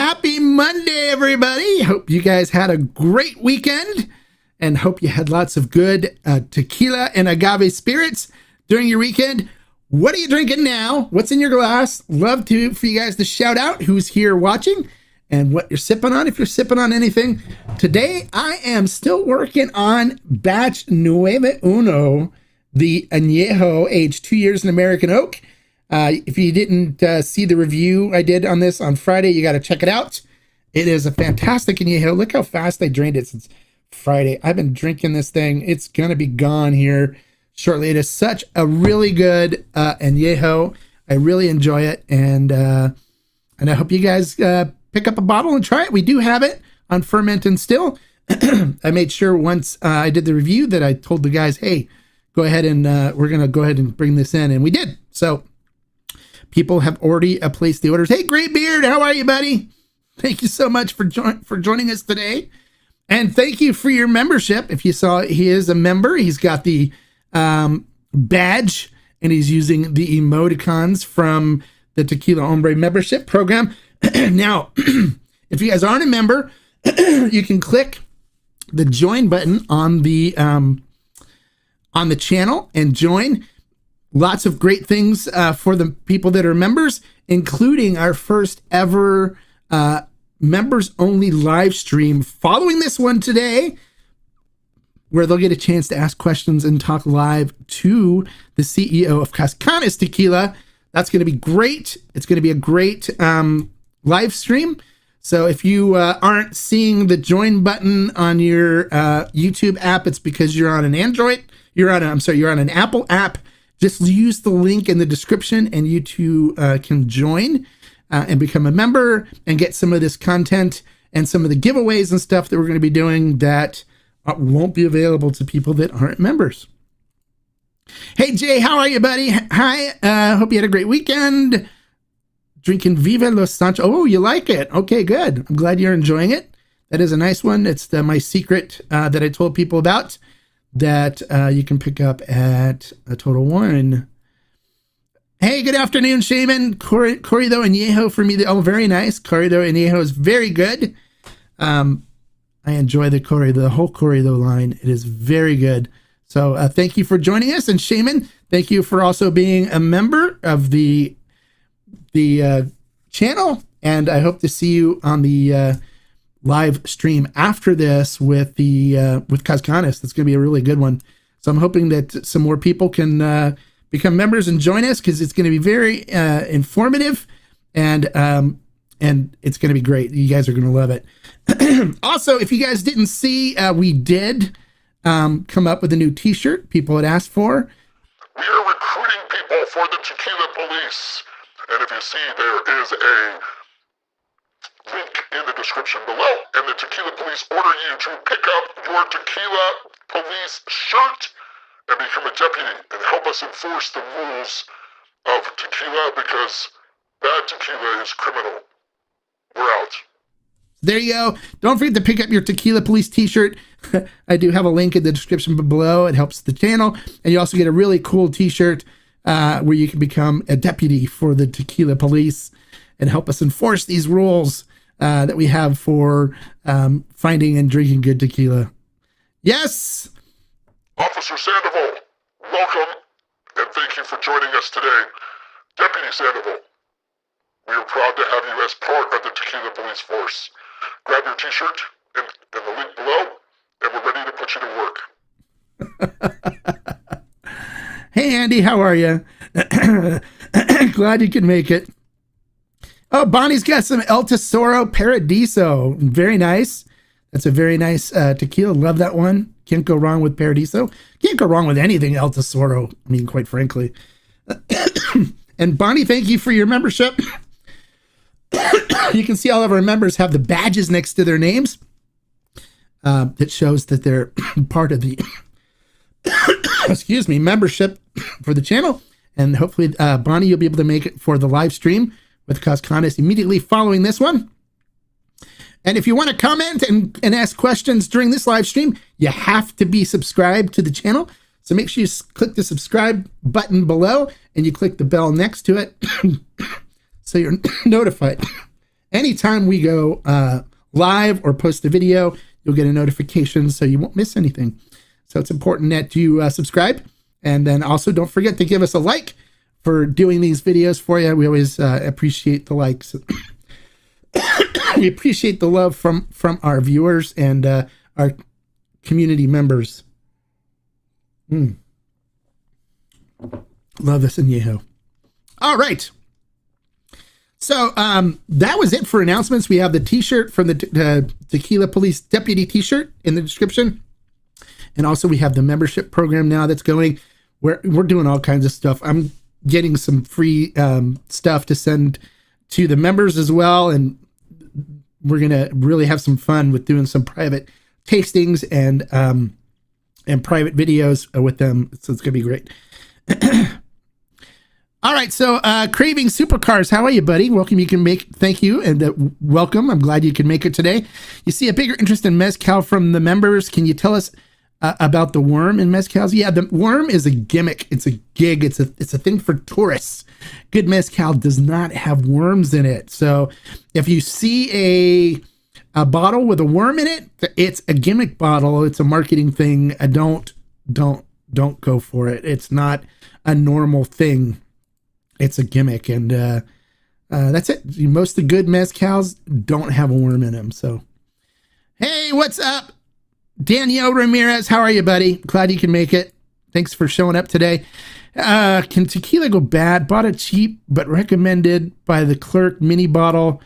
happy Monday, everybody. Hope you guys had a great weekend and hope you had lots of good tequila and agave spirits during your weekend. What are you drinking now? What's in your glass? Love for you guys to shout out who's here watching and what you're sipping on, if you're sipping on anything. Today, I am still working on batch Nueve Uno, the Añejo, aged 2 years in American oak. If you didn't see the review I did on this on Friday, you got to check it out. It is a fantastic Añejo. Look how fast I drained it since Friday. I've been drinking this thing. It's going to be gone here shortly. It is such a really good Añejo. I really enjoy it. And I hope you guys pick up a bottle and try it. We do have it on Ferment and Still. I made sure once I did the review that I told the guys, hey, go ahead and we're going to go ahead and bring this in. And we did. So people have already placed the orders. Hey, Graybeard, how are you, buddy? Thank you so much for joining us today. And thank you for your membership. If you saw, he is a member. He's got the badge, and he's using the emoticons from the Tequila Hombre membership program. Now, if you guys aren't a member, you can click the join button on the channel and join. Lots of great things for the people that are members, including our first ever members only live stream following this one today, where they'll get a chance to ask questions and talk live to the CEO of Cascanes Tequila. That's going to be great. It's going to be a great live stream. So if you aren't seeing the join button on your YouTube app, it's because you're on an Android. You're on an Apple app. Just use the link in the description and you too can join and become a member and get some of this content and some of the giveaways and stuff that we're going to be doing that won't be available to people that aren't members. Hey, Jay, how are you, buddy? Hi. Hope you had a great weekend. Drinking Viva Los Sancho. Oh, you like it? Okay, good. I'm glad you're enjoying it. That is a nice one. It's my secret that I told people about, that you can pick up at a Total Wine. Hey, good afternoon, Shaman. Corrido Añejo for me. Oh, very nice. Corrido Añejo is very good. I enjoy the whole Corrido line. It is very good. So thank you for joining us. And Shaman, thank you for also being a member of the channel. And I hope to see you on the live stream after this with Cascanes. That's going to be a really good one. So I'm hoping that some more people can become members and join us, because it's going to be very informative and it's going to be great. You guys are going to love it. Also, if you guys didn't see, we did come up with a new t-shirt people had asked for. We are recruiting people for the Tequila Police. And if you see, there is a link in the description below, and the Tequila Police order you to pick up your Tequila Police shirt and become a deputy and help us enforce the rules of tequila, because bad tequila is criminal. We're out. There you go. Don't forget to pick up your Tequila Police t-shirt. I do have a link in the description below. It helps the channel. And you also get a really cool t-shirt where you can become a deputy for the Tequila Police and help us enforce these rules that we have for finding and drinking good tequila. Yes! Officer Sandoval, welcome, and thank you for joining us today. Deputy Sandoval, we are proud to have you as part of the Tequila Police force. Grab your t-shirt in the link below, and we're ready to put you to work. Hey, Andy, how are you? Glad you could make it. Oh, Bonnie's got some El Tesoro Paradiso. Very nice. That's a very nice tequila. Love that one. Can't go wrong with Paradiso. Can't go wrong with anything El Tesoro, I mean, quite frankly. And Bonnie, thank you for your membership. You can see all of our members have the badges next to their names. That shows that they're part of the excuse me, membership for the channel. And hopefully, Bonnie, you'll be able to make it for the live stream with Cascanes immediately following this one. And if you want to comment and ask questions during this live stream, you have to be subscribed to the channel. So make sure you click the subscribe button below and you click the bell next to it so you're notified anytime we go live or post a video, you'll get a notification so you won't miss anything. So it's important that you subscribe. And then also don't forget to give us a like for doing these videos for you. We always appreciate the likes. We appreciate the love from our viewers and our community members. Love this añejo. All right. So that was it for announcements. We have the t-shirt from the Tequila Police Deputy t-shirt in the description. And also we have the membership program now that's going. We're doing all kinds of stuff. I'm getting some free stuff to send to the members as well. And we're going to really have some fun with doing some private tastings and private videos with them. So it's going to be great. All right. So Craving Supercars, how are you, buddy? Thank you. And welcome. I'm glad you can make it today. You see a bigger interest in mezcal from the members. Can you tell us about the worm in mezcals? Yeah, the worm is a gimmick. It's a gig. It's a thing for tourists. Good mezcal does not have worms in it. So if you see a bottle with a worm in it, it's a gimmick bottle. It's a marketing thing. Don't go for it. It's not a normal thing. It's a gimmick, and that's it. Most of the good mezcals don't have a worm in them. So, hey, what's up? Danielle Ramirez, how are you, buddy? Glad you can make it. Thanks for showing up today. Can tequila go bad? Bought it cheap, but recommended by the clerk mini bottle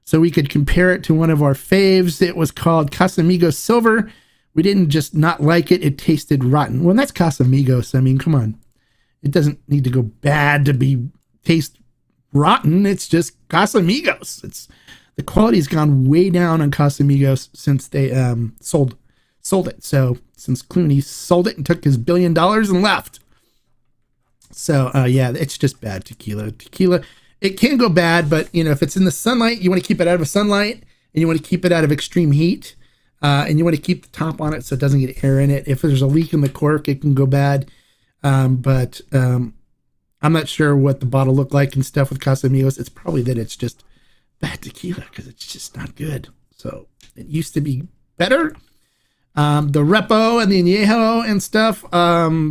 so we could compare it to one of our faves. It was called Casamigos Silver. We didn't just not like it. It tasted rotten. Well, that's Casamigos. I mean, come on. It doesn't need to go bad to taste rotten. It's just Casamigos. The quality's gone way down on Casamigos since they sold it. So since Clooney sold it and took his $1 billion and left. So yeah, it's just bad tequila. It can go bad, but if it's in the sunlight, you want to keep it out of sunlight, and you want to keep it out of extreme heat, and you want to keep the top on it so it doesn't get air in it. If there's a leak in the cork, it can go bad. But I'm not sure what the bottle looked like and stuff with Casamigos. It's probably that it's just bad tequila because it's just not good. So it used to be better. The Repo and the Añejo and stuff,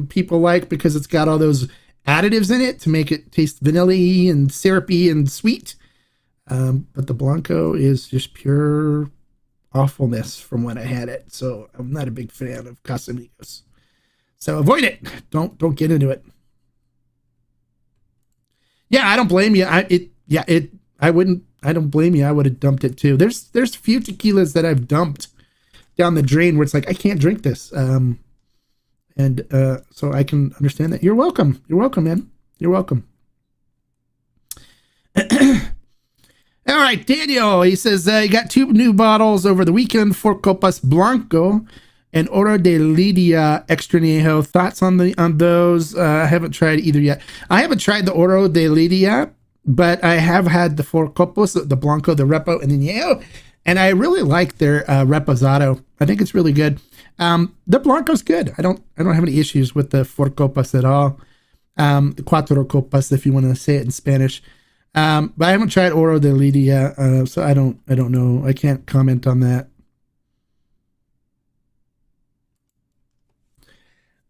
people like because it's got all those additives in it to make it taste vanilla-y and syrupy and sweet. But the Blanco is just pure awfulness from when I had it. So I'm not a big fan of Casamigos. So avoid it. Don't get into it. Yeah, I don't blame you. I don't blame you. I would have dumped it too. There's a few tequilas that I've dumped down the drain where it's like I can't drink this. So I can understand that. You're welcome. You're welcome, man. You're welcome. All right, Daniel. He says you got 2 new bottles over the weekend: 4 Copas Blanco and Oro de Lidia Extra Añejo. Thoughts on those? I haven't tried either yet. I haven't tried the Oro de Lidia, but I have had the 4 Copas, the Blanco, the Repo, and the Añejo, and I really like their Reposado. I think it's really good. The Blanco's good. I don't have any issues with the 4 Copas at all. The Cuatro Copas, if you want to say it in Spanish. But I haven't tried Oro de Lidia, so I don't know. I can't comment on that.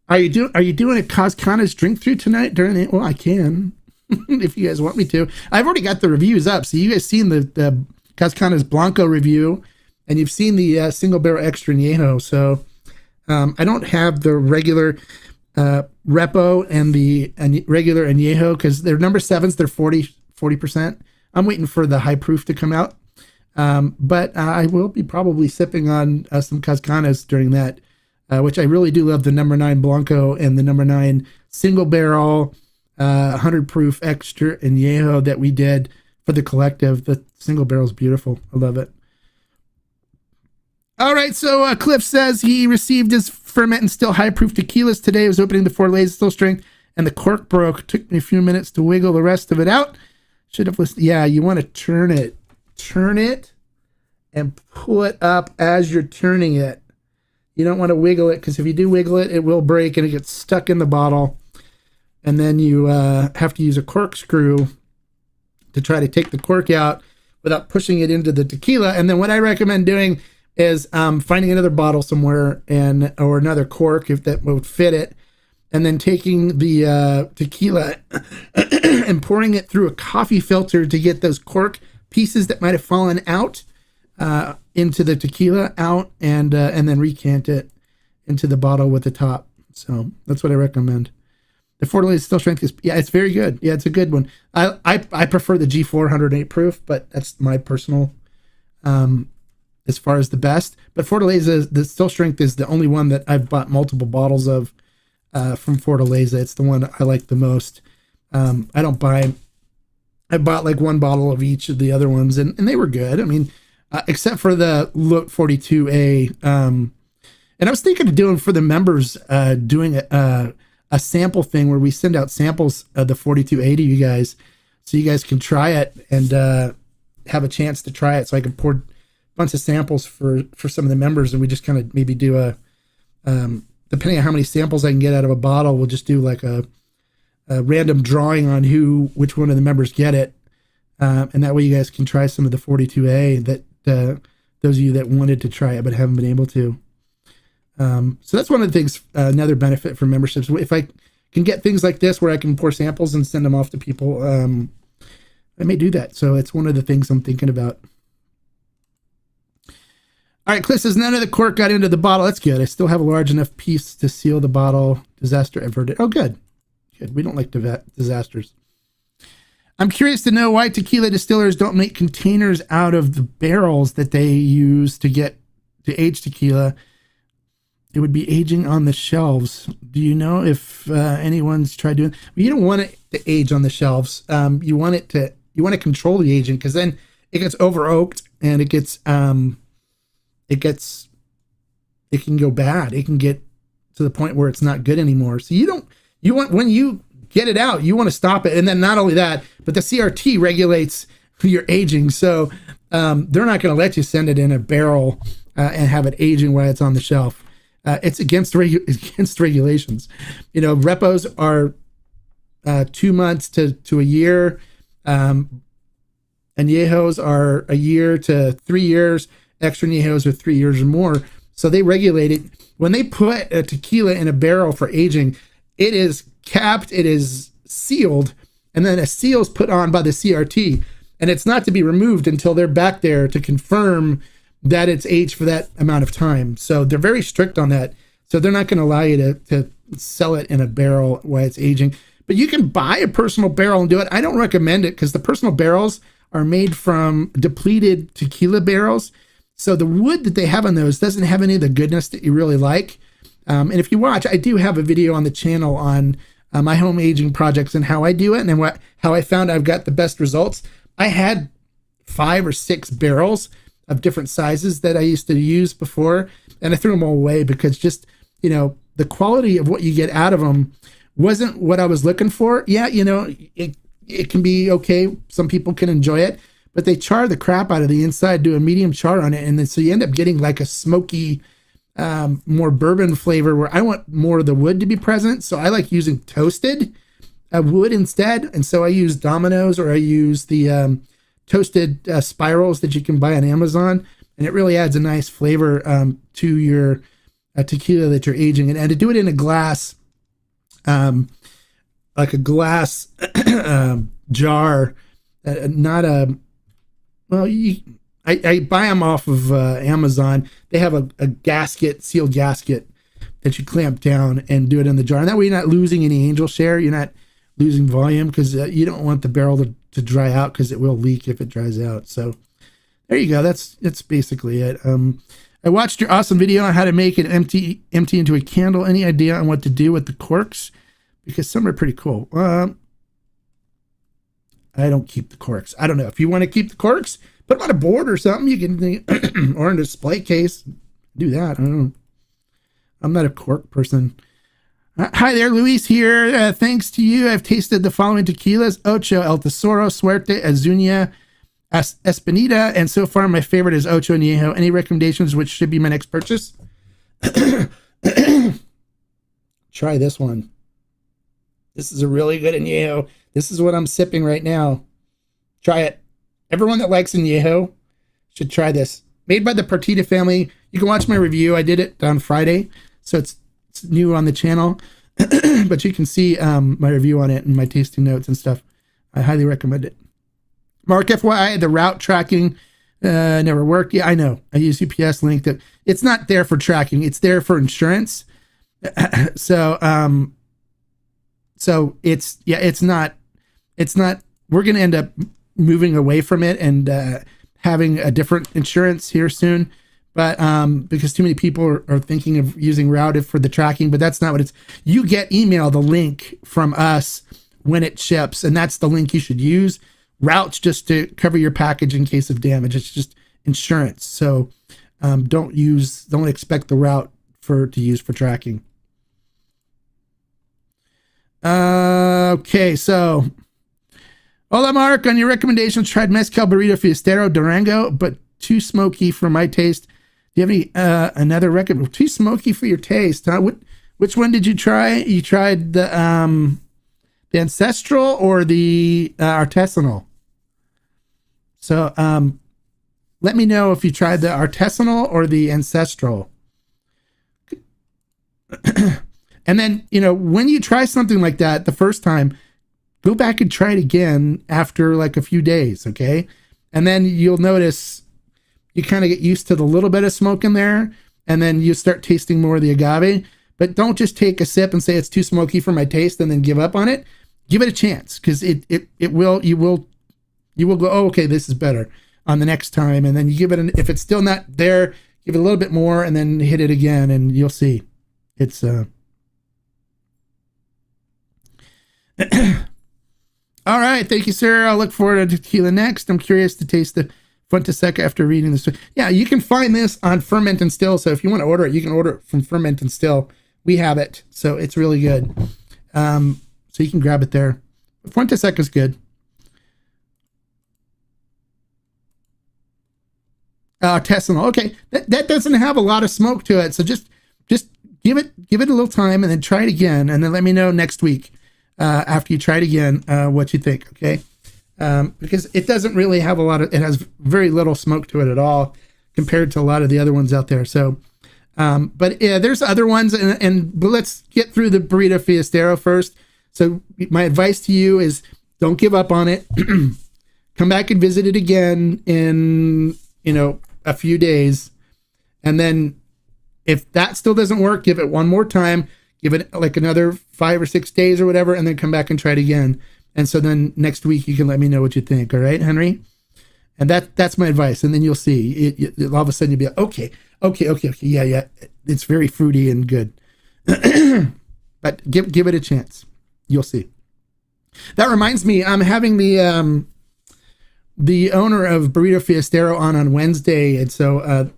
Are you doing a Cascanas drink through tonight during it? Well, I can, if you guys want me to. I've already got the reviews up. So you guys seen the Cascanas Blanco review, and you've seen the single barrel extra añejo. So I don't have the regular Repo and the regular añejo because they're number 7s. They're 40%. I'm waiting for the high proof to come out. But I will be probably sipping on some Cascanas during that. Which I really do love the number 9 Blanco and the number 9 single barrel 100 proof extra añejo that we did for the collective. The single barrel is beautiful. I love it. All right, so Cliff says he received his ferment and still high proof tequilas today. He was opening the 4 Lays still strength, and the cork broke. Took me a few minutes to wiggle the rest of it out. Should have listened. Yeah, you want to turn it, and pull it up as you're turning it. You don't want to wiggle it because if you do wiggle it, it will break and it gets stuck in the bottle. And then you have to use a corkscrew to try to take the cork out without pushing it into the tequila. And then what I recommend doing is finding another bottle somewhere or another cork if that would fit it, and then taking the tequila and pouring it through a coffee filter to get those cork pieces that might have fallen out into the tequila out, and then recant it into the bottle with the top. So that's what I recommend. The Fortaleza Still Strength is, it's very good. Yeah, it's a good one. I prefer the G408 proof, but that's my personal, as far as the best. But Fortaleza, the Still Strength is the only one that I've bought multiple bottles of from Fortaleza. It's the one I like the most. I bought like one bottle of each of the other ones, and they were good. I mean, except for the Look 42A. And I was thinking of doing for the members, doing a sample thing where we send out samples of the 42A to you guys, so you guys can try it and have a chance to try it. So I can pour a bunch of samples for some of the members, and we just kind of maybe do a, depending on how many samples I can get out of a bottle, we'll just do like a random drawing on which one of the members get it. And that way you guys can try some of the 42A that those of you that wanted to try it but haven't been able to. So that's one of the things, another benefit from memberships. If I can get things like this where I can pour samples and send them off to people, I may do that. So it's one of the things I'm thinking about. All right, Cliff says, none of the cork got into the bottle. That's good. I still have a large enough piece to seal the bottle. Disaster averted. Oh, good. Good. We don't like disasters. I'm curious to know why tequila distillers don't make containers out of the barrels that they use to age tequila. It would be aging on the shelves. Do you know if anyone's tried doing? You don't want it to age on the shelves. You want to control the aging, because then it gets over oaked and it can go bad. It can get to the point where it's not good anymore. So when you get it out, you want to stop it. And then not only that, but the CRT regulates your aging. So they're not going to let you send it in a barrel and have it aging while it's on the shelf. It's against regulations. Repos are 2 months to a year. Añejos are a year to 3 years. Extra añejos are 3 years or more. So they regulate it. When they put a tequila in a barrel for aging, it is capped, it is sealed, and then a seal is put on by the CRT. And it's not to be removed until they're back there to confirm that it's aged for that amount of time. So they're very strict on that. So they're not going to allow you to sell it in a barrel while it's aging. But you can buy a personal barrel and do it. I don't recommend it because the personal barrels are made from depleted tequila barrels. So the wood that they have on those doesn't have any of the goodness that you really like. And if you watch, I do have a video on the channel on my home aging projects and how I do it and how I found I've got the best results. I had 5 or 6 barrels of different sizes that I used to use before, and I threw them all away because just, the quality of what you get out of them wasn't what I was looking for. Yeah, it can be okay. Some people can enjoy it, but they char the crap out of the inside, do a medium char on it, and then so you end up getting like a smoky, more bourbon flavor where I want more of the wood to be present. So I like using toasted wood instead, and so I use Domino's or I use the toasted spirals that you can buy on Amazon, and it really adds a nice flavor to your tequila that you're aging. And to do it in a glass, like a glass jar, not a, well, I buy them off of Amazon. They have a gasket, sealed gasket that you clamp down and do it in the jar. And that way you're not losing any angel share. You're not losing volume because you don't want the barrel to dry out because it will leak if it dries out. So there you go. That's basically it. I watched your awesome video on how to make it empty into a candle. Any idea on what to do with the corks? Because some are pretty cool. I don't keep the corks. I don't know. If you want to keep the corks, put them on a board or something. You can, or in a display case. Do that. I don't know. I'm not a cork person. Hi there, Luis here. Thanks to you, I've tasted the following tequilas: Ocho, El Tesoro, Suerte, Azuña, Espinita, and so far my favorite is Ocho Añejo. Any recommendations which should be my next purchase? Try this one. This is a really good Añejo. This is what I'm sipping right now. Try it. everyone that likes añejo should try this. Made by the Partida family. You can watch my review. I did it on Friday, so it's new on the channel, but you can see my review on it and my tasting notes and stuff. I highly recommend it. Mark, FYI, the route tracking never worked. Yeah, I know. I use UPS Link. That it's not there for tracking. It's there for insurance. So it's not. We're going to end up moving away from it and having a different insurance here soon. But because too many people are thinking of using Route for the tracking, but that's not what it's. You get the link from us when it ships, and that's the link you should use. Route's just to cover your package in case of damage. It's just insurance. So don't expect the Route to use for tracking. Okay, so hola Mark, on your recommendations, tried Mezcal Burrito Fiestero Durango, but too smoky for my taste. Do you have any another recommend? Too smoky for your taste, huh? Which one did you try? You tried the ancestral or the artisanal? So let me know if you tried the artisanal or the ancestral. And then, when you try something like that the first time, go back and try it again after like a few days, okay? And then you'll notice you kind of get used to the little bit of smoke in there, and then you start tasting more of the agave. But don't just take a sip and say it's too smoky for my taste and then give up on it. Give it a chance, because you will go, oh, okay, this is better on the next time. And then you give it if it's still not there, give it a little bit more and then hit it again, and you'll see. It's all right, thank you, sir. I'll look forward to tequila next. I'm curious to taste the Fuente Seca after reading this. Yeah, you can find this on Ferment and Still. So if you want to order it, you can order it from Ferment and Still. We have it, so it's really good. So you can grab it there. Fuente Seca is good. Artisanal. Okay, that doesn't have a lot of smoke to it, so just give it a little time and then try it again, and then let me know next week after you try it again what you think. Okay. Because it doesn't really have it has very little smoke to it at all compared to a lot of the other ones out there. So, but yeah, there's other ones, but let's get through the Burrito Fiestero first. So my advice to you is don't give up on it. Come back and visit it again in, a few days. And then if that still doesn't work, give it one more time, give it like another 5 or 6 days or whatever, and then come back and try it again. And so then next week you can let me know what you think. All right, Henry? And that's my advice. And then you'll see all of a sudden you'll be like, okay. Yeah. It's very fruity and good. But give it a chance. You'll see. That reminds me, I'm having the owner of Burrito Fiestero on Wednesday. And so,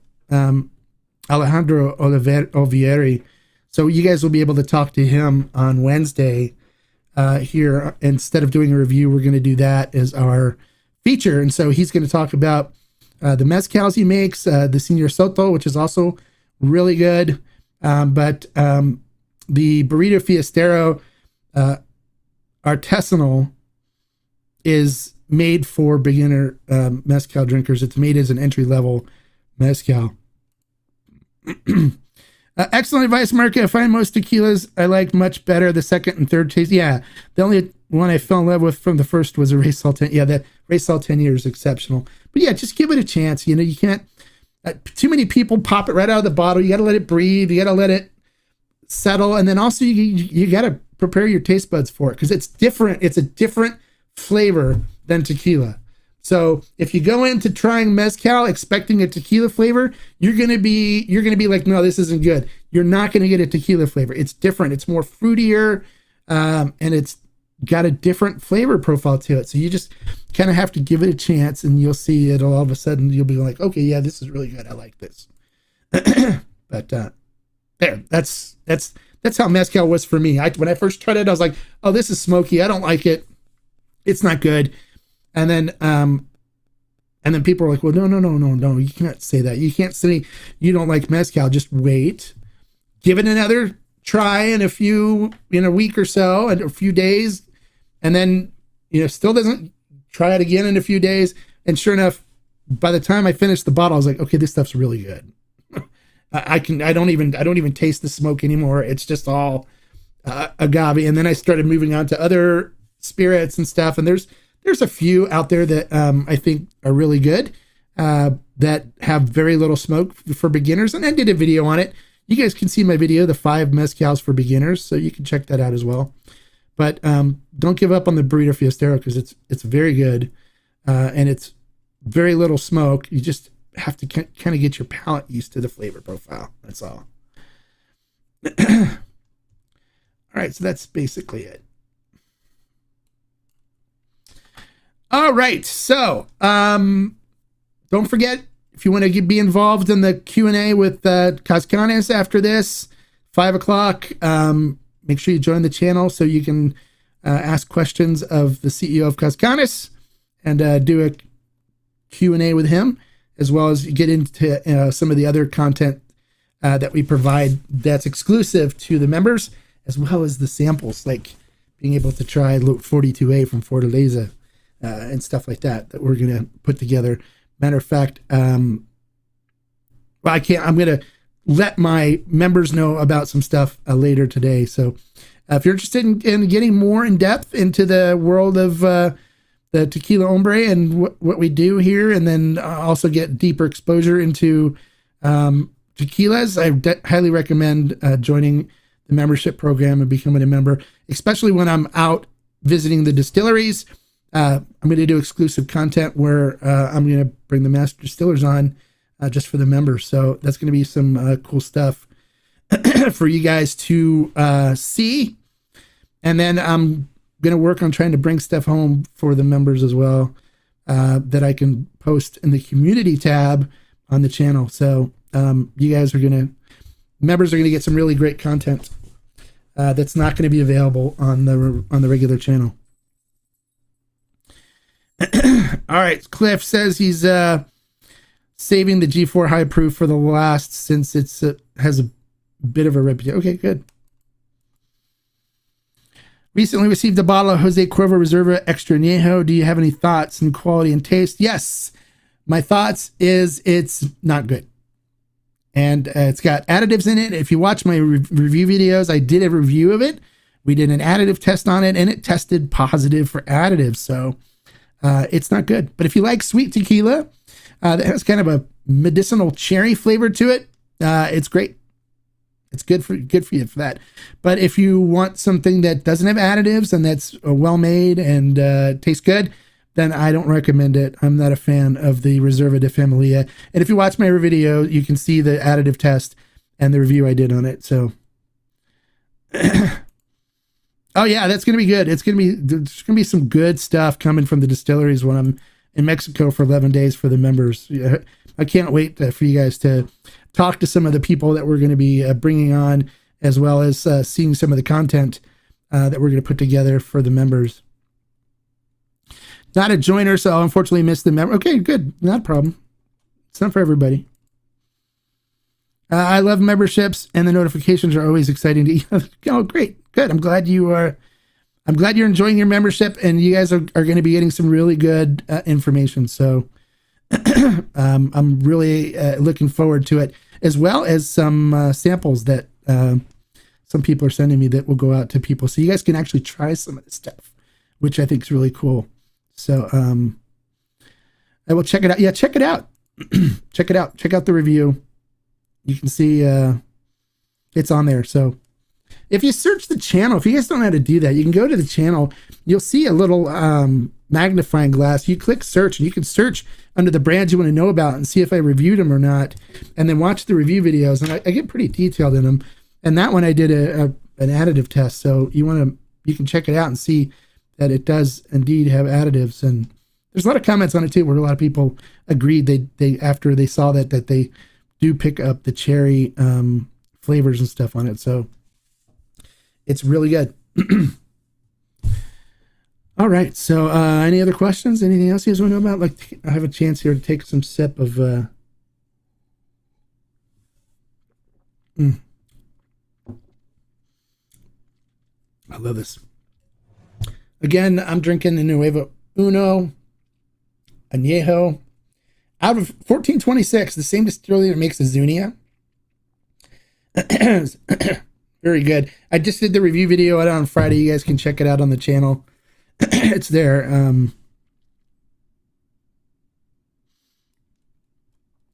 Alejandro Olivieri. So you guys will be able to talk to him on Wednesday. Here, instead of doing a review, we're going to do that as our feature. And so he's going to talk about the mezcals he makes, the Senor Soto, which is also really good. But the Burrito Fiestero artisanal is made for beginner mezcal drinkers. It's made as an entry-level mezcal. Excellent advice, Mark. I find most tequilas I like much better the second and third taste. Yeah, the only one I fell in love with from the first was a Ray Saltanier. Yeah, that Ray Saltanier is exceptional. But yeah, just give it a chance. You can't. Too many people pop it right out of the bottle. You got to let it breathe. You got to let it settle, and then also you got to prepare your taste buds for it because it's different. It's a different flavor than tequila. So if you go into trying mezcal expecting a tequila flavor, you're gonna be like, no, this isn't good. You're not gonna get a tequila flavor. It's different. It's more fruitier, and it's got a different flavor profile to it. So you just kind of have to give it a chance, and you'll see it. All of a sudden, you'll be like, okay, yeah, this is really good. I like this. But there, that's how mezcal was for me. When I first tried it, I was like, oh, this is smoky. I don't like it. It's not good. And then people are like, well, no, you can't say that. You can't say you don't like mezcal. Just wait, give it another try in a week or so, and a few days, and then still doesn't, try it again in a few days. And sure enough, by the time I finished the bottle, I was like, okay, this stuff's really good. I don't even taste the smoke anymore. It's just all agave. And then I started moving on to other spirits and stuff. And there's a few out there that I think are really good that have very little smoke for beginners. And I did a video on it. You guys can see my video, the 5 mezcals for beginners. So you can check that out as well. But don't give up on the Burrito Fiestero because it's very good. And it's very little smoke. You just have to kind of get your palate used to the flavor profile. That's all. All right, so that's basically it. All right, so don't forget, if you want to be involved in the Q&A with Cascanes after this, 5 o'clock, make sure you join the channel so you can ask questions of the CEO of Cascanes and do a Q&A with him, as well as get into some of the other content that we provide that's exclusive to the members, as well as the samples, like being able to try 42A from Fortaleza and stuff like that we're going to put together. Matter of fact, I'm going to let my members know about some stuff later today. So if you're interested in getting more in depth into the world of the Tequila Hombre and what we do here, and then also get deeper exposure into tequilas, I highly recommend joining the membership program and becoming a member, especially when I'm out visiting the distilleries. I'm going to do exclusive content where I'm going to bring the master distillers on just for the members. So that's going to be some cool stuff for you guys to see. And then I'm going to work on trying to bring stuff home for the members as well that I can post in the community tab on the channel. So members are going to get some really great content that's not going to be available on the regular channel. All right, Cliff says he's saving the G4 high proof for the last, since it's has a bit of a reputation. Okay, good. Recently received a bottle of Jose Cuervo Reserva Extra Añejo. Do you have any thoughts on quality and taste? Yes. My thoughts is it's not good. And it's got additives in it. If you watch my review videos, I did a review of it. We did an additive test on it, and it tested positive for additives. So it's not good. But if you like sweet tequila that has kind of a medicinal cherry flavor to it, it's great. It's good for you for that. But if you want something that doesn't have additives and that's well made and tastes good, then I don't recommend it. I'm not a fan of the Reserva de Familia. And if you watch my video, you can see the additive test and the review I did on it. So, oh yeah, that's gonna be good. There's gonna be some good stuff coming from the distilleries when I'm in Mexico for 11 days for the members. I can't wait for you guys to talk to some of the people that we're going to be bringing on, as well as seeing some of the content that we're going to put together for the members. Not a joiner, so I'll unfortunately miss the member. Okay, good. Not a problem. It's not for everybody. I love memberships, and the notifications are always exciting to oh, great. Good. I'm glad you're enjoying your membership, and you guys are going to be getting some really good information. So I'm really looking forward to it, as well as some samples that some people are sending me that will go out to people. So you guys can actually try some of this stuff, which I think is really cool. So I will check it out. Yeah, check it out. Check it out. Check out the review. You can see it's on there. So if you search the channel, if you guys don't know how to do that, you can go to the channel. You'll see a little magnifying glass. You click search, and you can search under the brands you want to know about and see if I reviewed them or not, and then watch the review videos. And I get pretty detailed in them. And that one I did an additive test. So you can check it out and see that it does indeed have additives. And there's a lot of comments on it too, where a lot of people agreed they after they saw that they do pick up the cherry flavors and stuff on it. So it's really good. All right. So any other questions? Anything else you guys want to know about? Like, I have a chance here to take some sip of I love this. Again, I'm drinking the Nuevo Uno. Añejo. Out of 1426, the same distillery that makes Azuñia. Very good. I just did the review video out on Friday. You guys can check it out on the channel. It's there.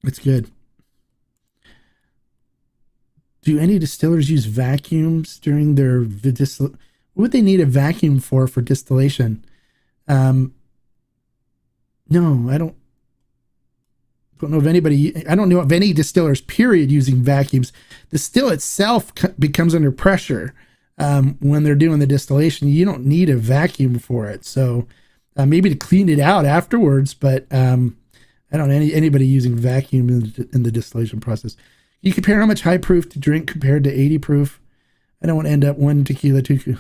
It's good. Do any distillers use vacuums during their what would they need a vacuum for distillation? No, I don't know of anybody. I don't know of any distillers, period, using vacuums. The still itself becomes under pressure when they're doing the distillation. You don't need a vacuum for it. So maybe to clean it out afterwards, but I don't know anybody using vacuum in the distillation process. You compare how much high proof to drink compared to 80 proof. I don't want to end up one tequila, two.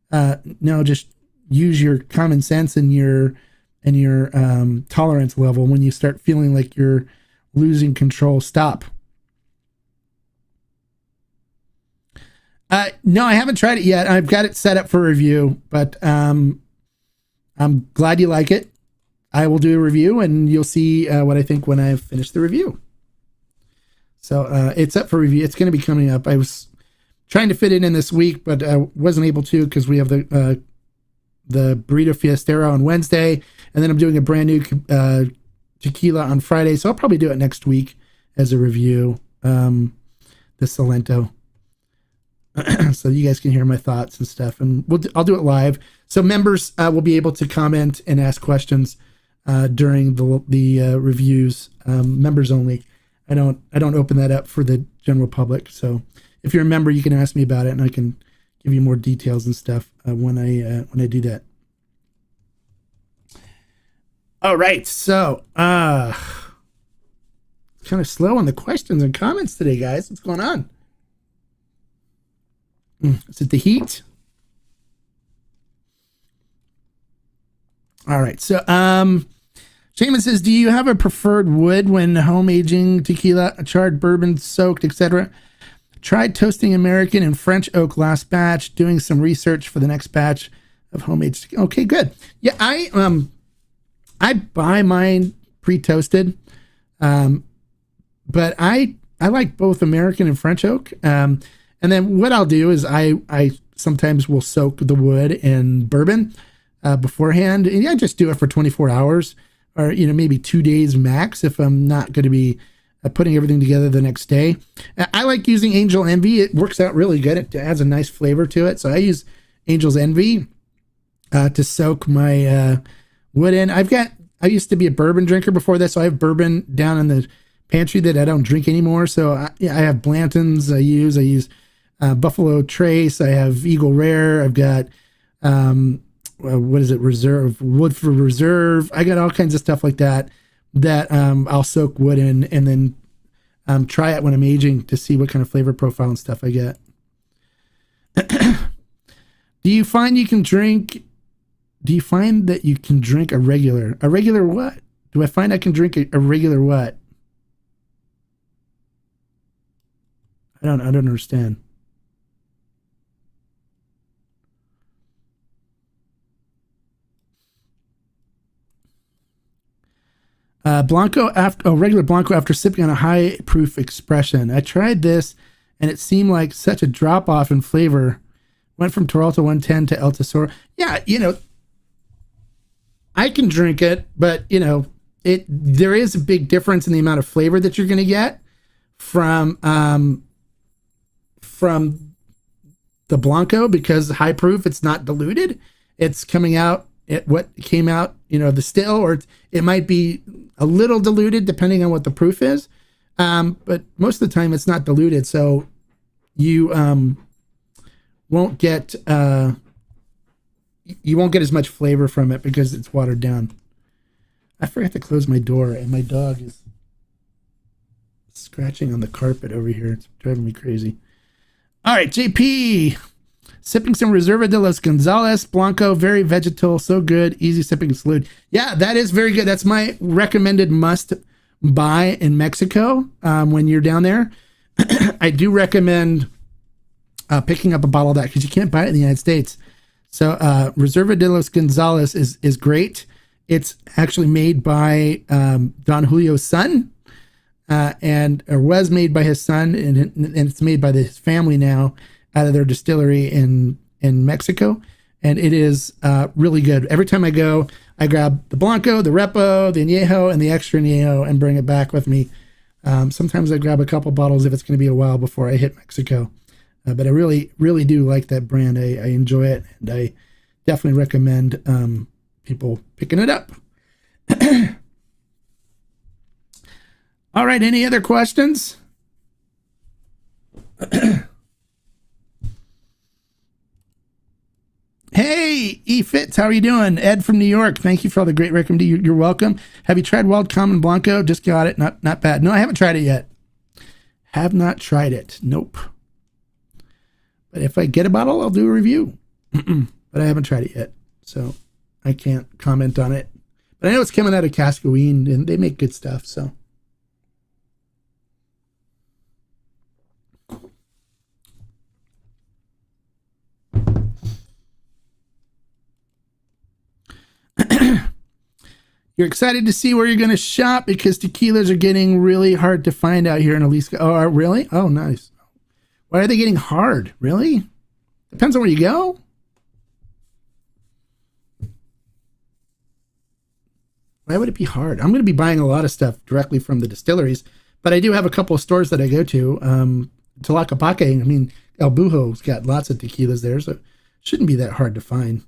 No, just use your common sense and your tolerance level. When you start feeling like you're losing control, stop. No, I haven't tried it yet. I've got it set up for review, but I'm glad you like it. I will do a review, and you'll see what I think when I finish the review. So it's up for review. It's going to be coming up. I was trying to fit it in this week, but I wasn't able to because we have the Burrito Fiestero on Wednesday, and then I'm doing a brand new tequila on Friday. So I'll probably do it next week as a review. The Salento. So you guys can hear my thoughts and stuff, and I'll do it live. So members will be able to comment and ask questions during the reviews. Members only. I don't open that up for the general public. So if you're a member, you can ask me about it, and I can give you more details and stuff when I do that. All right, so kind of slow on the questions and comments today, guys. What's going on? Is it the heat? All right, so Shaman says, do you have a preferred wood when home aging tequila, charred bourbon, soaked, etc.? Tried toasting American and French oak last batch, doing some research for the next batch of homemade tequila. Okay, good. Yeah, I buy mine pre-toasted, but I like both American and French oak. And then what I'll do is I sometimes will soak the wood in bourbon beforehand, and I just do it for 24 hours. Or, maybe 2 days max if I'm not going to be putting everything together the next day. I like using Angel Envy. It works out really good. It adds a nice flavor to it. So I use Angel's Envy to soak my wood in. I used to be a bourbon drinker before this, so I have bourbon down in the pantry that I don't drink anymore. So I have Blanton's I use Buffalo Trace. I have Eagle Rare. I've got... Reserve, wood for reserve. I got all kinds of stuff like that I'll soak wood in and then try it when I'm aging to see what kind of flavor profile and stuff I get. Do you find that you can drink a regular what? Do I find I can drink a regular what? I don't understand. Regular Blanco after sipping on a high proof expression. I tried this and it seemed like such a drop off in flavor. Went from Toralto 110 to El Tesoro. Yeah, I can drink it, but there is a big difference in the amount of flavor that you're going to get from the Blanco, because high proof, it's not diluted. It's coming out what came out, the still, or it might be a little diluted depending on what the proof is. But most of the time it's not diluted. So you won't get as much flavor from it because it's watered down. I forgot to close my door and my dog is scratching on the carpet over here. It's driving me crazy. All right, JP. Sipping some Reserva de los Gonzales Blanco, very vegetal, so good, easy sipping salute. Yeah, that is very good. That's my recommended must buy in Mexico when you're down there. I do recommend picking up a bottle of that because you can't buy it in the United States. So Reserva de los Gonzales is great. It's actually made by Don Julio's son, or was made by his son, and it's made by his family now out of their distillery in Mexico. And it is really good. Every time I go, I grab the Blanco, the Repo, the Añejo, and the extra Añejo and bring it back with me. Sometimes I grab a couple bottles if it's going to be a while before I hit Mexico. But I really, really do like that brand. I enjoy it, and I definitely recommend people picking it up. All right, any other questions? Hey, E Fitz, how are you doing? Ed from New York, thank you for all the great recommendations. You're welcome. Have you tried Wild Common Blanco? Just got it. Not bad. No, I haven't tried it yet. Have not tried it. Nope. But if I get a bottle, I'll do a review. But I haven't tried it yet, so I can't comment on it. But I know it's coming out of Cascaween, and they make good stuff, so. You're excited to see where you're going to shop because tequilas are getting really hard to find out here in Jalisco. Oh, really? Oh, nice. Why are they getting hard? Really? Depends on where you go. Why would it be hard? I'm going to be buying a lot of stuff directly from the distilleries, but I do have a couple of stores that I go to. Tlaquepaque, I mean, El Bujo's got lots of tequilas there, so it shouldn't be that hard to find.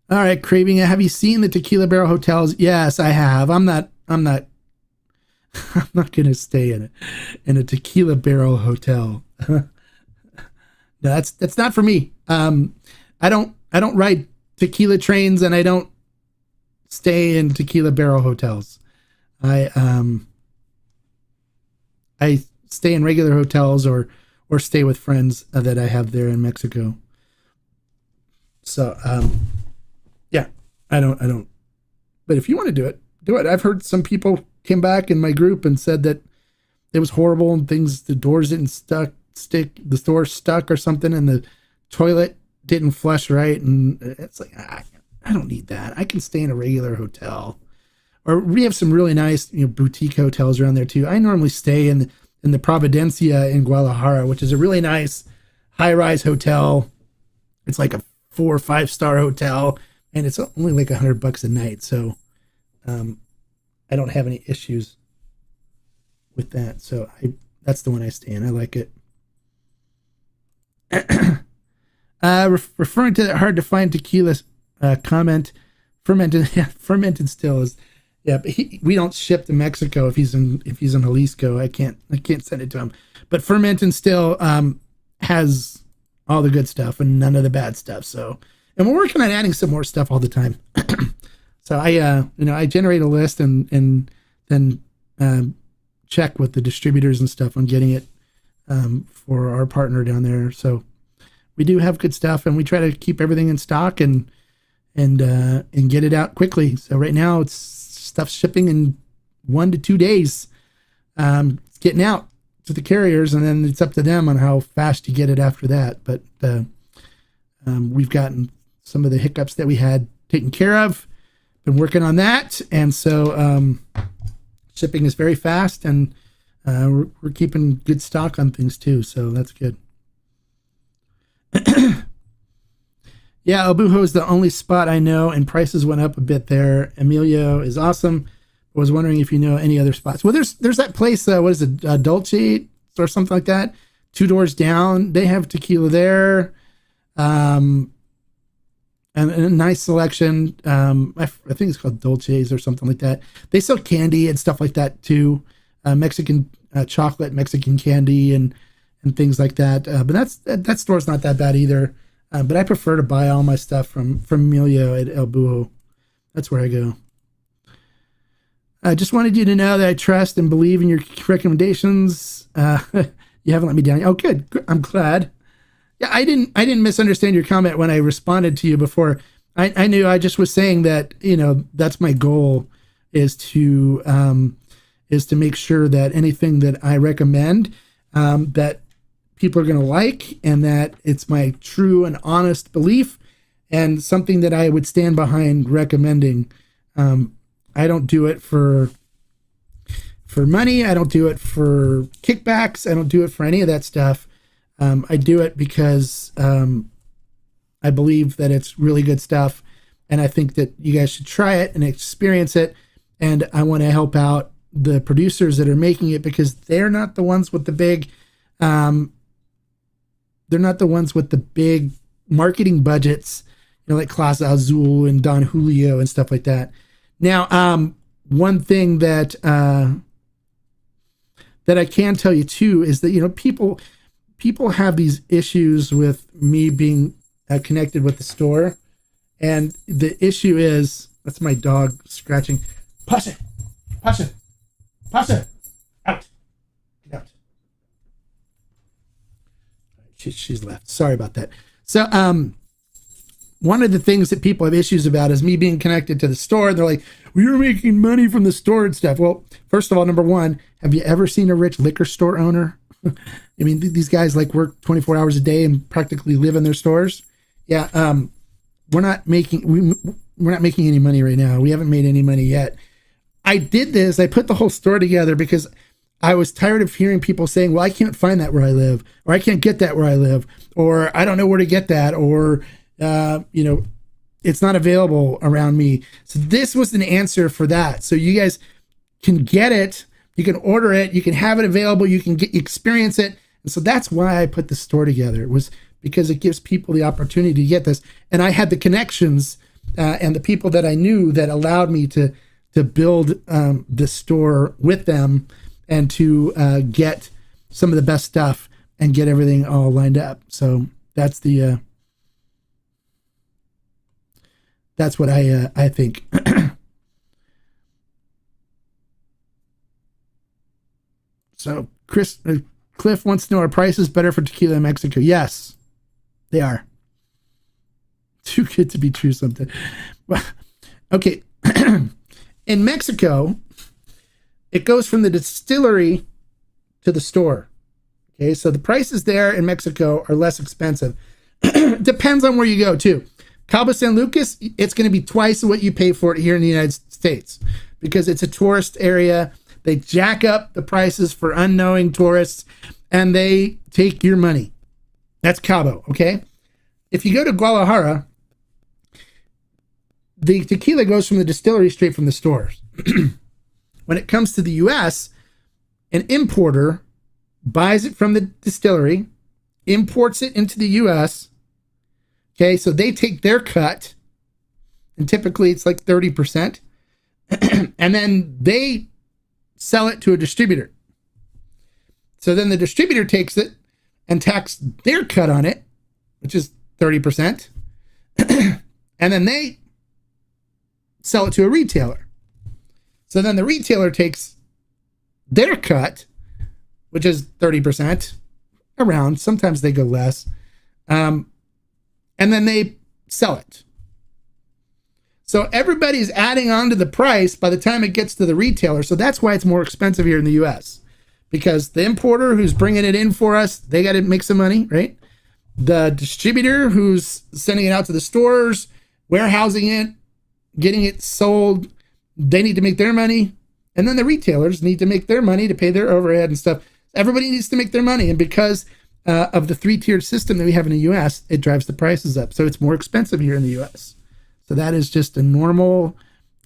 All right, craving it. Have you seen the Tequila Barrel hotels? Yes, I have. I'm not going to stay in a Tequila Barrel hotel. No, that's not for me. I don't ride tequila trains, and I don't stay in Tequila Barrel hotels. I stay in regular hotels or stay with friends that I have there in Mexico. So, yeah, I don't. But if you want to do it, do it. I've heard some people came back in my group and said that it was horrible and the doors didn't stick, the door stuck or something, and the toilet didn't flush right. And it's like, I don't need that. I can stay in a regular hotel. Or we have some really nice, boutique hotels around there too. I normally stay in the Providencia in Guadalajara, which is a really nice high-rise hotel. It's like a 4 or 5 star hotel, and it's only like $100 a night. So, I don't have any issues with that. So that's the one I stay in. I like it. Referring to that hard to find tequila comment, fermented still is, yeah, but we don't ship to Mexico if he's in Jalisco. I can't send it to him. But fermented still has all the good stuff and none of the bad stuff. So, and we're working on adding some more stuff all the time. So I generate a list and then check with the distributors and stuff on getting it for our partner down there. So we do have good stuff, and we try to keep everything in stock and get it out quickly. So right now it's stuff shipping in 1 to 2 days. It's getting out to the carriers, and then it's up to them on how fast you get it after that. But we've gotten some of the hiccups that we had taken care of. Been working on that, and so shipping is very fast, and we're keeping good stock on things too. So that's good. Yeah, El Bujo is the only spot I know, and prices went up a bit there. Emilio is awesome. I was wondering if you know any other spots. Well, there's that place, what is it, Dolce or something like that? 2 doors down. They have tequila there. And a nice selection. I think it's called Dolce's or something like that. They sell candy and stuff like that too. Mexican chocolate, Mexican candy, and things like that. But that store's not that bad either. But I prefer to buy all my stuff from Emilio at El Bujo. That's where I go. I just wanted you to know that I trust and believe in your recommendations. You haven't let me down. Oh, good. I'm glad. Yeah, I didn't misunderstand your comment when I responded to you before. I knew. I just was saying that, that's my goal is to make sure that anything that I recommend, that people are going to like, and that it's my true and honest belief and something that I would stand behind recommending. I don't do it for money. I don't do it for kickbacks. I don't do it for any of that stuff. I do it because I believe that it's really good stuff, and I think that you guys should try it and experience it. And I want to help out the producers that are making it, because they're not the ones with the big, marketing budgets, like Clase Azul and Don Julio and stuff like that. Now, one thing that I can tell you too is that, people have these issues with me being connected with the store. And the issue is, that's my dog scratching. Push it. Out. Get out. She's left. Sorry about that. So, one of the things that people have issues about is me being connected to the store. They're like, well, you're making money from the store and stuff. Well, first of all, number one, have you ever seen a rich liquor store owner? I mean, these guys work 24 hours a day and practically live in their stores. Yeah. We're not making any money right now. We haven't made any money yet. I did this. I put the whole store together because I was tired of hearing people saying, well, I can't find that where I live, or I can't get that where I live, or I don't know where to get that, or, it's not available around me. So this was an answer for that. So you guys can get it, you can order it, you can have it available, you can experience it. And so that's why I put the store together. It was because it gives people the opportunity to get this. And I had the connections and the people that I knew that allowed me to build the store with them and to get some of the best stuff and get everything all lined up. So that's that's what I think. So Cliff wants to know, are prices better for tequila in Mexico? Yes, they are. Too good to be true something. Well, okay. In Mexico, it goes from the distillery to the store. Okay, so the prices there in Mexico are less expensive. Depends on where you go too. Cabo San Lucas, it's going to be twice what you pay for it here in the United States because it's a tourist area. They jack up the prices for unknowing tourists and they take your money. That's Cabo, okay? If you go to Guadalajara, the tequila goes from the distillery straight from the stores. When it comes to the U.S., an importer buys it from the distillery, imports it into the U.S., okay, so they take their cut, and typically it's like 30%, and then they sell it to a distributor. So then the distributor takes it and tax their cut on it, which is 30%, and then they sell it to a retailer. So then the retailer takes their cut, which is 30%, around. Sometimes they go less. And then they sell it. So everybody's adding on to the price by the time it gets to the retailer. So that's why it's more expensive here in the U.S. Because the importer who's bringing it in for us, they got to make some money, right? The distributor who's sending it out to the stores, warehousing it, getting it sold, they need to make their money. And then the retailers need to make their money to pay their overhead and stuff. Everybody needs to make their money. And because of the three-tiered system that we have in the U.S., it drives the prices up. So it's more expensive here in the U.S. So that is just a normal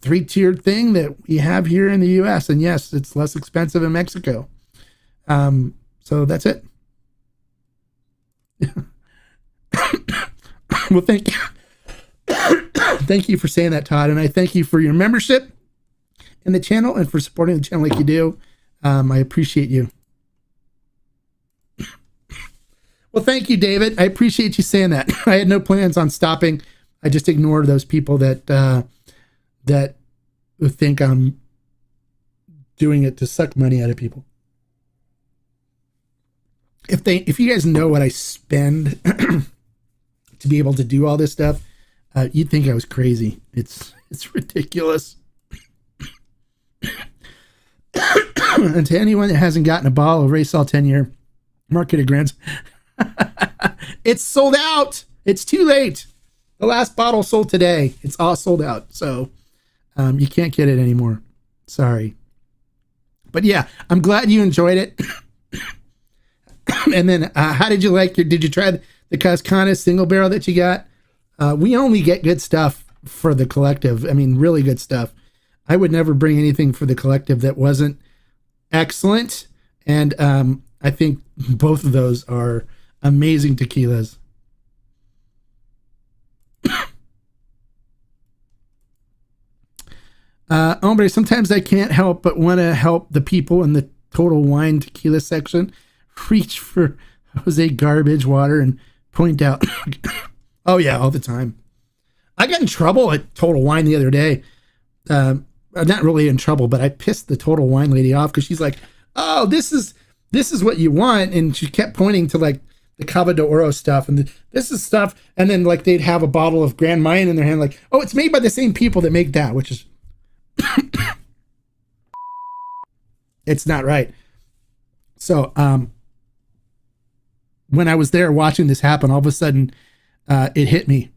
three-tiered thing that we have here in the U.S. And yes, it's less expensive in Mexico. So that's it. Well, thank you. Thank you for saying that, Todd. And I thank you for your membership in the channel and for supporting the channel like you do. I appreciate you. Well, thank you, David. I appreciate you saying that. I had no plans on stopping. I just ignore those people that think I'm doing it to suck money out of people. If you guys know what I spend to be able to do all this stuff, you'd think I was crazy. It's ridiculous. And to anyone that hasn't gotten a bottle of Raysol 10-year, Marketed grants. It's sold out. It's too late. The last bottle sold today. It's all sold out. So you can't get it anymore. Sorry. But yeah, I'm glad you enjoyed it. And then how did you like did you try the Cascana single barrel that you got? We only get good stuff for the collective. I mean, really good stuff. I would never bring anything for the collective that wasn't excellent. And I think both of those are amazing tequilas. Hombre, sometimes I can't help but want to help the people in the Total Wine tequila section reach for Jose garbage water and point out. Oh yeah, all the time. I got in trouble at Total Wine the other day. Not really in trouble, but I pissed the Total Wine lady off because she's like, "Oh, this is what you want," and she kept pointing to like the Cava de Oro stuff and this is stuff, and then like they'd have a bottle of Grand Mayan in their hand, like, "Oh, it's made by the same people that make that," which is it's not right. So when I was there watching this happen, all of a sudden it hit me.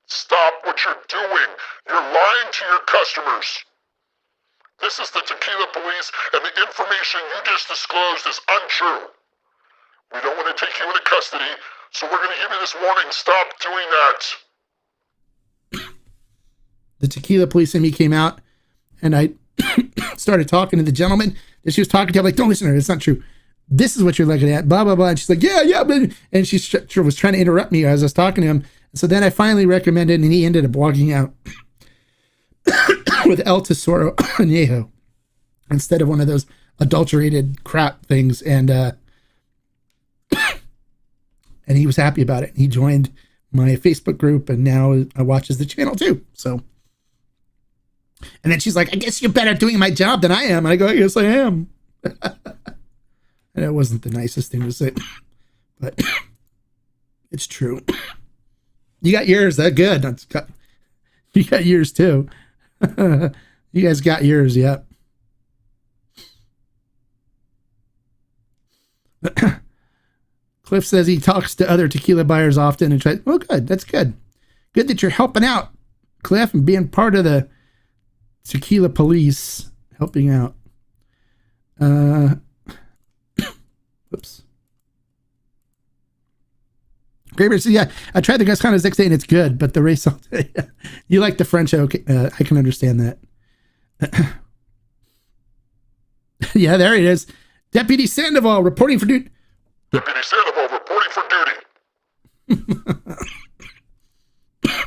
Stop what you're doing. You're lying to your customers. This is the Tequila Police, and the information you just disclosed is untrue. We don't want to take you into custody, so we're going to give you this warning. Stop doing that. The Tequila Police and me came out, and I started talking to the gentleman that she was talking to. I'm like, "Don't listen to her. It's not true. This is what you're looking at, blah, blah, blah." And she's like, yeah. And she was trying to interrupt me as I was talking to him. So then I finally recommended, and he ended up walking out with El Tesoro Añejo instead of one of those adulterated crap things. And he was happy about it. He joined my Facebook group, and now watches the channel too. So, and then she's like, "I guess you're better doing my job than I am." And I go, "Yes, I am." And it wasn't the nicest thing to say, but it's true. You got yours. That's good. You got yours too. You guys got yours. Yep. Cliff says he talks to other tequila buyers often and tries. Oh, good. That's good. Good that you're helping out, Cliff, and being part of the Tequila Police, helping out. Whoops. Graber says, yeah, I tried the Gascon 6 day and it's good, but the race all day. You like the French oak. I can understand that. Yeah, there it is. Deputy Sandoval reporting for duty. Deputy Sandoval reporting for duty.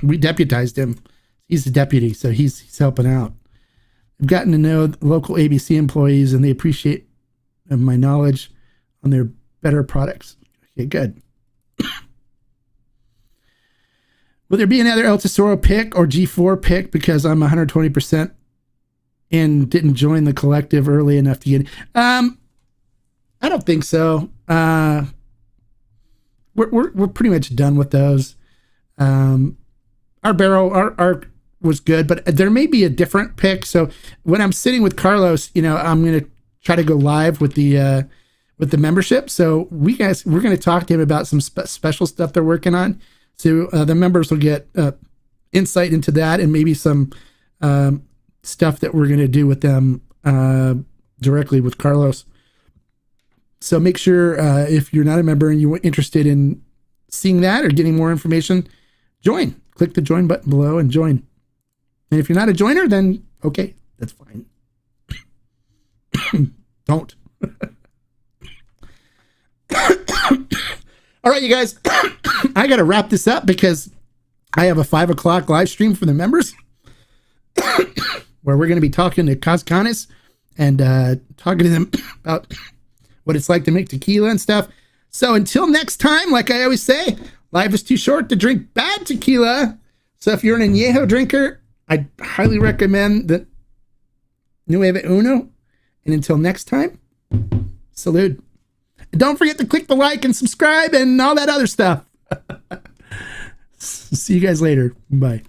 We deputized him. He's the deputy, so he's helping out. I've gotten to know local ABC employees, and they appreciate my knowledge on their better products. Okay, good. Will there be another El Tesoro pick or G4 pick because I'm 120% and didn't join the collective early enough to get it? I don't think so. We're pretty much done with those. Our barrel, our was good, but there may be a different pick. So when I'm sitting with Carlos, I'm going to try to go live with the membership. So we're going to talk to him about some special stuff they're working on. So the members will get insight into that, and maybe some stuff that we're going to do with them directly with Carlos. So make sure if you're not a member and you're interested in seeing that or getting more information, join. Click the join button below and join. And if you're not a joiner, then okay, that's fine. Don't. All right, you guys, I got to wrap this up because I have a 5 o'clock live stream for the members where we're going to be talking to Cascanes and talking to them about what it's like to make tequila and stuff. So until next time, like I always say, life is too short to drink bad tequila. So if you're an añejo drinker, I highly recommend the Nueve Uno. And until next time, salud. And don't forget to click the like and subscribe and all that other stuff. See you guys later. Bye.